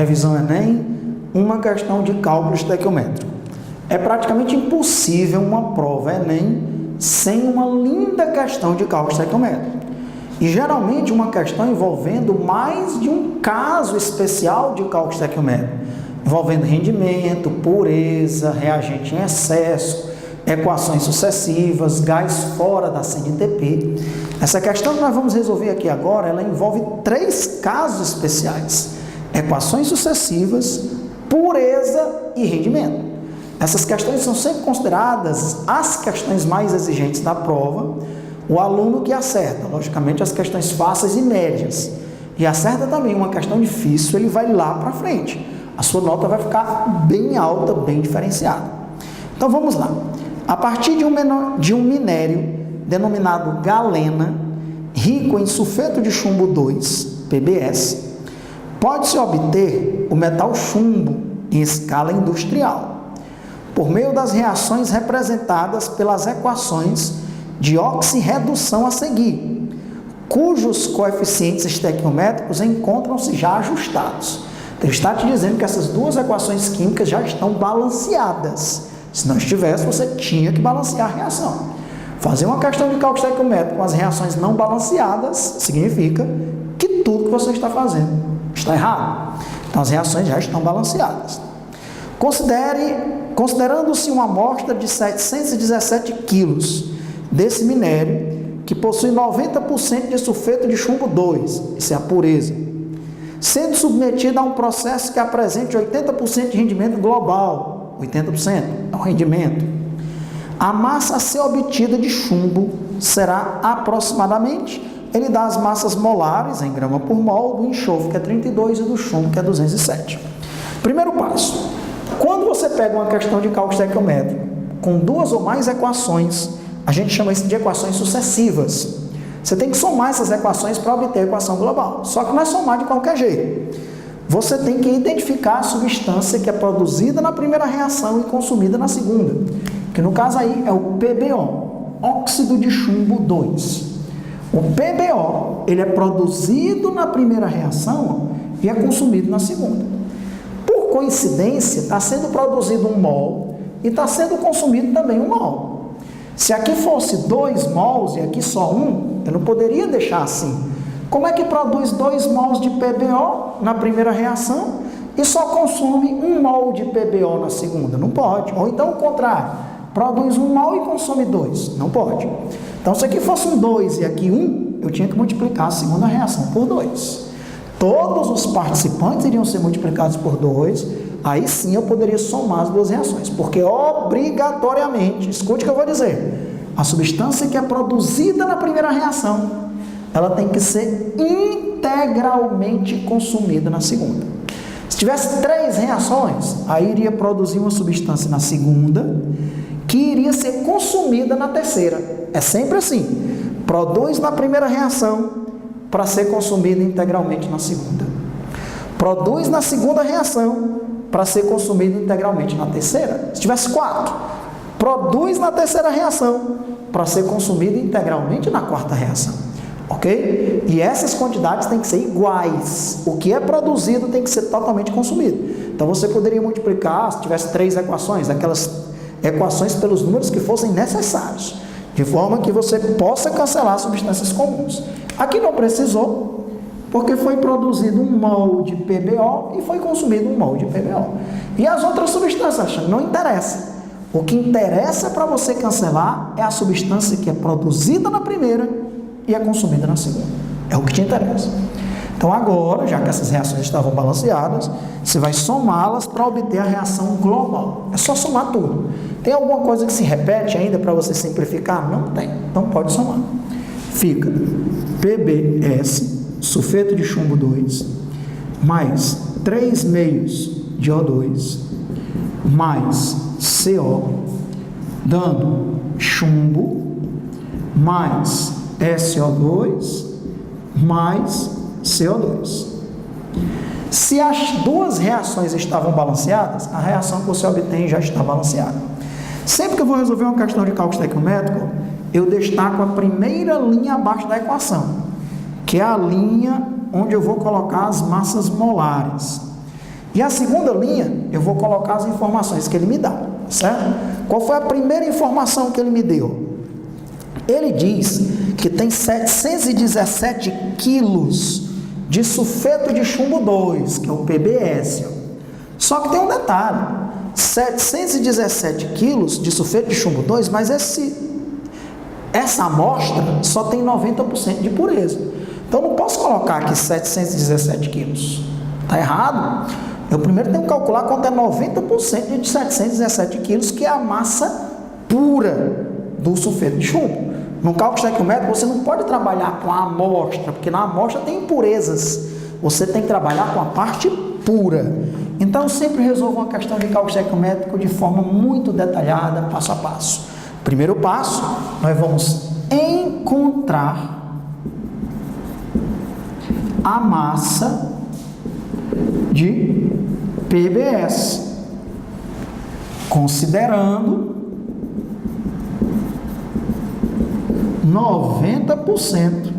revisão Enem, uma questão de cálculo estequiométrico. É praticamente impossível uma prova Enem sem uma linda questão de cálculo estequiométrico. E geralmente uma questão envolvendo mais de um caso especial de cálculo estequiométrico, envolvendo rendimento, pureza, reagente em excesso, equações sucessivas, gás fora da CNTP. Essa questão que nós vamos resolver aqui agora, ela envolve 3 casos especiais: equações sucessivas, pureza e rendimento. Essas questões são sempre consideradas as questões mais exigentes da prova. O aluno que acerta, logicamente, as questões fáceis e médias, e acerta também uma questão difícil, ele vai lá para frente. A sua nota vai ficar bem alta, bem diferenciada. Então vamos lá. A partir de um minério denominado galena, rico em sulfeto de chumbo 2, PbS, pode-se obter o metal chumbo em escala industrial, por meio das reações representadas pelas equações de oxirredução a seguir, cujos coeficientes estequiométricos encontram-se já ajustados. Ele está te dizendo que essas 2 equações químicas já estão balanceadas. Se não estivesse, você tinha que balancear a reação. Fazer uma questão de cálculo estequiométrico com as reações não balanceadas significa que tudo que você está fazendo está errado. Então, as reações já estão balanceadas. Considerando-se uma amostra de 717 quilos desse minério, que possui 90% de sulfeto de chumbo 2, isso é a pureza, sendo submetida a um processo que apresente 80% de rendimento global, 80% é o rendimento, a massa a ser obtida de chumbo será aproximadamente, ele dá as massas molares em grama por mol do enxofre, que é 32, e do chumbo, que é 207. Primeiro passo: quando você pega uma questão de cálculo estequiométrico com 2 ou mais equações, a gente chama isso de equações sucessivas. Você tem que somar essas equações para obter a equação global. Só que não é somar de qualquer jeito. Você tem que identificar a substância que é produzida na primeira reação e consumida na segunda, que no caso aí é o PbO, óxido de chumbo 2. O PbO, ele é produzido na primeira reação e é consumido na segunda. Por coincidência, está sendo produzido 1 mol e está sendo consumido também 1 mol. Se aqui fosse 2 mols e aqui só 1, eu não poderia deixar assim. Como é que produz 2 mols de PbO na primeira reação e só consome 1 mol de PbO na segunda? Não pode. Ou então o contrário, produz 1 mol e consome 2. Não pode. Então, se aqui fosse um 2 e aqui 1, eu tinha que multiplicar a segunda reação por 2. Todos os participantes iriam ser multiplicados por 2, aí sim eu poderia somar as 2 reações, porque obrigatoriamente, escute o que eu vou dizer, a substância que é produzida na primeira reação, ela tem que ser integralmente consumida na segunda. Se tivesse 3 reações, aí iria produzir uma substância na segunda, que iria ser consumida na terceira. É sempre assim, produz na primeira reação para ser consumida integralmente na segunda. Produz na segunda reação para ser consumido integralmente na terceira. Se tivesse 4, produz na terceira reação para ser consumido integralmente na quarta reação. Ok? E essas quantidades têm que ser iguais. O que é produzido tem que ser totalmente consumido. Então você poderia multiplicar, se tivesse 3 equações, aquelas equações pelos números que fossem necessários, de forma que você possa cancelar substâncias comuns. Aqui não precisou, porque foi produzido 1 mol de PbO e foi consumido 1 mol de PbO. E as outras substâncias, não interessa. O que interessa para você cancelar é a substância que é produzida na primeira e é consumida na segunda. É o que te interessa. Então agora, já que essas reações estavam balanceadas, você vai somá-las para obter a reação global. É só somar tudo. Tem alguma coisa que se repete ainda para você simplificar? Não tem. Então pode somar. Fica PbS, sulfeto de chumbo 2, mais 3 meios de O2, mais CO, dando chumbo, mais SO2, mais CO2. Se as 2 reações estavam balanceadas, a reação que você obtém já está balanceada. Sempre que eu vou resolver uma questão de cálculo estequiométrico, eu destaco a primeira linha abaixo da equação, que é a linha onde eu vou colocar as massas molares. E a segunda linha, eu vou colocar as informações que ele me dá, certo? Qual foi a primeira informação que ele me deu? Ele diz que tem 717 quilos de sulfeto de chumbo 2, que é o PBS. Só que tem um detalhe, 717 quilos de sulfeto de chumbo 2, mas essa amostra só tem 90% de pureza. Então, eu não posso colocar aqui 717 quilos. Está errado. Eu primeiro tenho que calcular quanto é 90% de 717 quilos, que é a massa pura do sulfeto de chumbo. No cálculo estequiométrico, você não pode trabalhar com a amostra, porque na amostra tem impurezas. Você tem que trabalhar com a parte pura. Então, eu sempre resolvo uma questão de cálculo estequiométrico de forma muito detalhada, passo a passo. Primeiro passo, nós vamos encontrar a massa de PBS, considerando 90%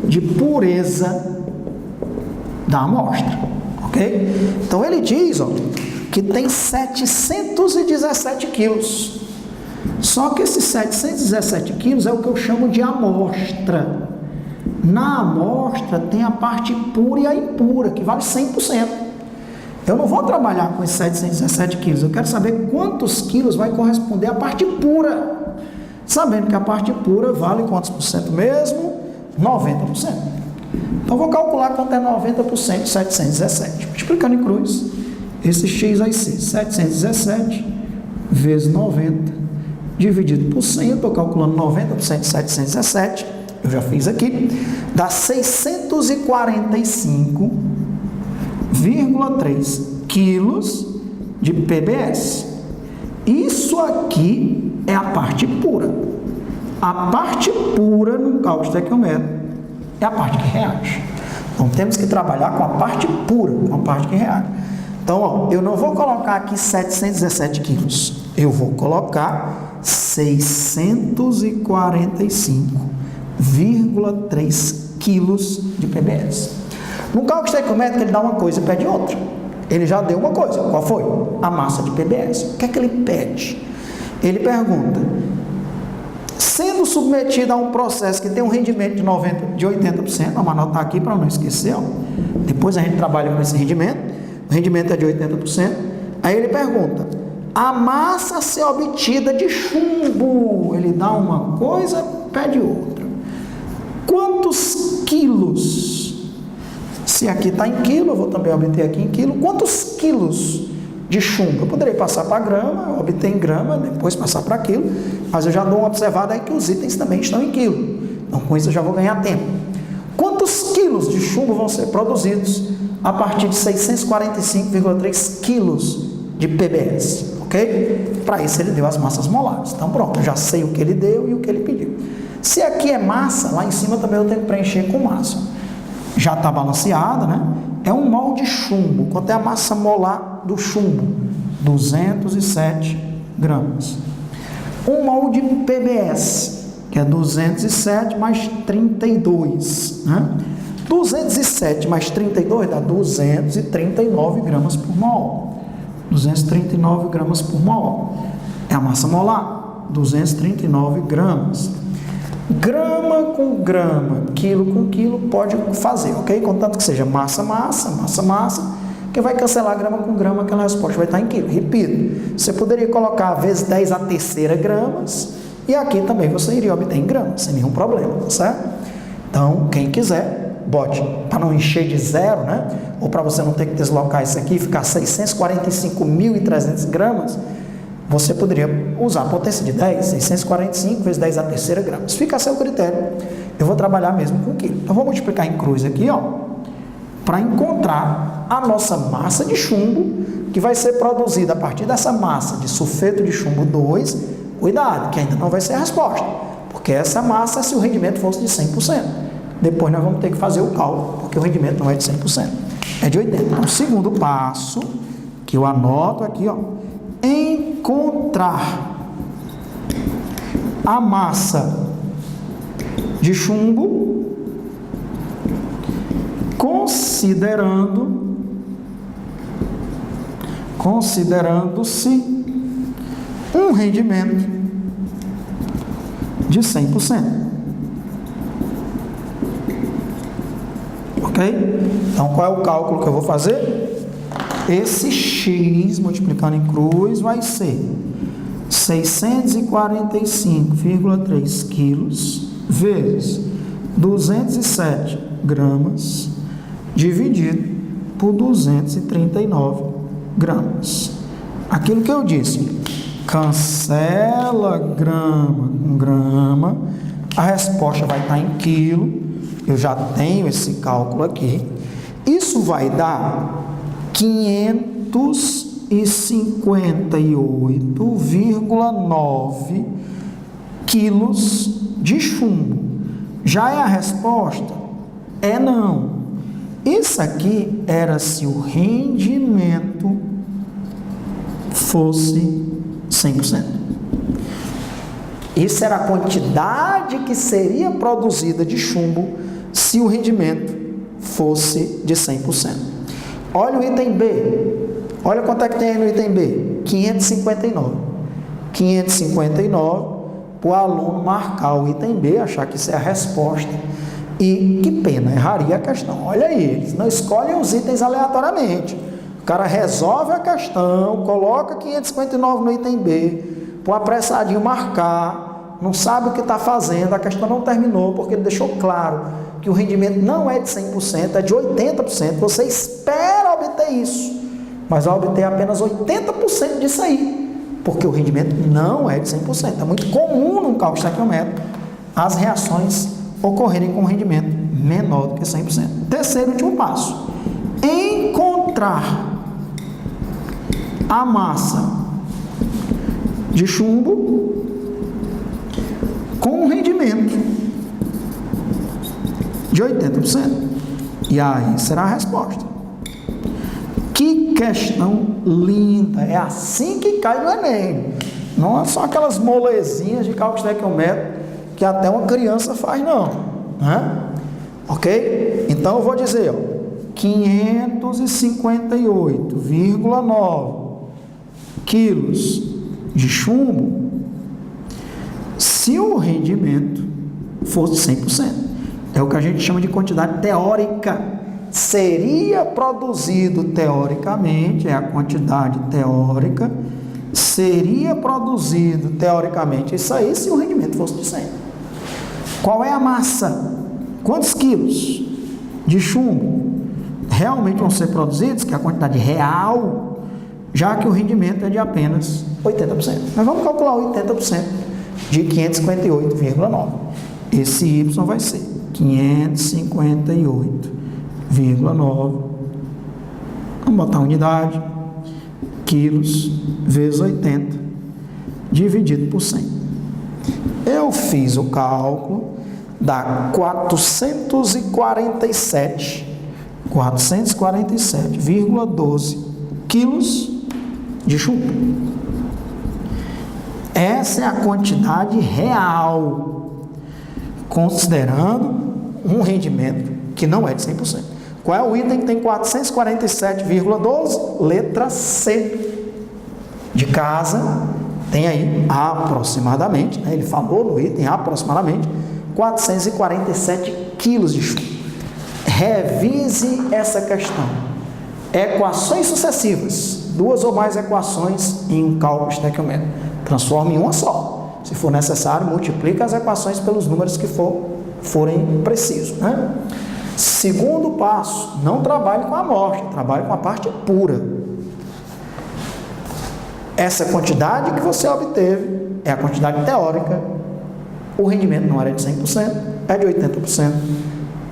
de pureza da amostra, ok? Então ele diz, ó, que tem 717 quilos. Só que esses 717 quilos é o que eu chamo de amostra. Na amostra tem a parte pura e a impura, que vale 100%. Eu não vou trabalhar com esses 717 quilos, eu quero saber quantos quilos vai corresponder à parte pura. Sabendo que a parte pura vale quantos por cento mesmo? 90%. Então, vou calcular quanto é 90% de 717. Multiplicando em cruz, esse x vai ser 717 vezes 90, dividido por 100. Eu estou calculando 90% de 717, eu já fiz aqui, dá 645,3 quilos de PBS. Isso aqui é a parte pura. A parte pura no cálculo estequiométrico é a parte que reage. Então, temos que trabalhar com a parte pura, com a parte que reage. Então, ó, eu não vou colocar aqui 717 quilos. Eu vou colocar 645,3 quilos de PBS. No cálculo estequiométrico, ele dá uma coisa e pede outra. Ele já deu uma coisa. Qual foi? A massa de PBS. O que é que ele pede? Ele pergunta, sendo submetido a um processo que tem um rendimento de 80%, vamos anotar aqui para não esquecer, ó. Depois a gente trabalha com esse rendimento, o rendimento é de 80%, aí ele pergunta, a massa a ser obtida de chumbo, ele dá uma coisa, pede outra. Quantos quilos? Se aqui está em quilo, eu vou também obter aqui em quilo, quantos quilos de chumbo? Eu poderia passar para grama, obter em grama, depois passar para quilo, mas eu já dou uma observada aí que os itens também estão em quilo. Então, com isso eu já vou ganhar tempo. Quantos quilos de chumbo vão ser produzidos a partir de 645,3 quilos de PBS? Ok? Para isso ele deu as massas molares. Então, pronto, eu já sei o que ele deu e o que ele pediu. Se aqui é massa, lá em cima também eu tenho que preencher com massa. Já está balanceada, né? É 1 mol de chumbo. Quanto é a massa molar do chumbo? 207 gramas. 1 mol de PBS, que é 207 mais 32, né? 207 mais 32 dá 239 gramas por mol. 239 gramas por mol. É a massa molar, 239 gramas. Grama com grama, quilo com quilo, pode fazer, ok? Contanto que seja massa, que vai cancelar grama com grama, aquela resposta vai estar em quilo. Repito, você poderia colocar vezes 10 a terceira gramas, e aqui também você iria obter em gramas, sem nenhum problema, tá certo? Então, quem quiser, bote, para não encher de zero, né? Ou para você não ter que deslocar isso aqui e ficar 645.300 gramas, você poderia usar a potência de 10, 645 vezes 10 a terceira gramas. Fica a seu critério. Eu vou trabalhar mesmo com quilo. Então, vou multiplicar em cruz aqui, ó, para encontrar a nossa massa de chumbo, que vai ser produzida a partir dessa massa de sulfeto de chumbo 2. Cuidado, que ainda não vai ser a resposta, porque essa massa, se o rendimento fosse de 100%. Depois nós vamos ter que fazer o cálculo, porque o rendimento não é de 100%, é de 80%. Então, o segundo passo, que eu anoto aqui, ó, encontrar a massa de chumbo considerando considerando-se um rendimento de 100%. Ok? Então, qual é o cálculo que eu vou fazer? Esse x multiplicando em cruz vai ser 645,3 quilos vezes 207 gramas dividido por 239 gramas. Aquilo que eu disse, cancela grama com grama, a resposta vai estar em quilo, eu já tenho esse cálculo aqui, isso vai dar 558,9 quilos de chumbo. Já é a resposta? É não. Isso aqui era se o rendimento fosse 100%. Isso era a quantidade que seria produzida de chumbo se o rendimento fosse de 100%. Olha o item B. Olha quanto é que tem aí no item B. 559. 559 para o aluno marcar o item B, achar que isso é a resposta. E que pena, erraria a questão. Olha aí, eles não escolhem os itens aleatoriamente. O cara resolve a questão, coloca 559 no item B, para o apressadinho marcar, não sabe o que está fazendo, a questão não terminou, porque ele deixou claro que o rendimento não é de 100%, é de 80%. Você espera obter isso, mas vai obter apenas 80% disso aí, porque o rendimento não é de 100%. É muito comum no cálculo estequiométrico as reações ocorrerem com rendimento menor do que 100%. Terceiro e último passo: encontrar a massa de chumbo com um rendimento de 80%. E aí será a resposta. Que questão linda! É assim que cai no Enem. Não é só aquelas molezinhas de cálculo estequiométrico que até uma criança faz, não. Né? Ok? Então eu vou dizer, 558,9 quilos de chumbo se o rendimento fosse 100%. É o que a gente chama de quantidade teórica. Seria produzido teoricamente, é a quantidade teórica, seria produzido teoricamente isso aí se o rendimento fosse de 100. Qual é a massa? Quantos quilos de chumbo realmente vão ser produzidos, que é a quantidade real, já que o rendimento é de apenas 80%. Nós vamos calcular 80% de 558,9. Esse Y vai ser 558,9. Vamos botar a unidade, quilos, vezes 80, dividido por 100. Eu fiz o cálculo, dá 447,12 quilos de chumbo. Essa é a quantidade real, considerando um rendimento que não é de 100%. Qual é o item que tem 447,12? Letra C. De casa, tem aí aproximadamente, né? Ele falou no item aproximadamente, 447 quilos de chumbo. Revise essa questão. Equações sucessivas, duas ou mais equações em um cálculo estequiométrico. Transforme em uma só. Se for necessário, multiplique as equações pelos números que forem precisos. Né? Segundo passo, não trabalhe com a amostra, trabalhe com a parte pura. Essa quantidade que você obteve é a quantidade teórica, o rendimento não era de 100%, é de 80%.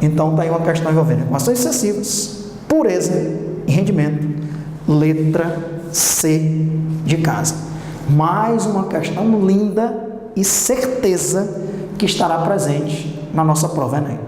Então, está aí uma questão envolvendo equações sucessivas, pureza e rendimento, letra C de casa. Mais uma questão linda e certeza que estará presente na nossa prova Enem.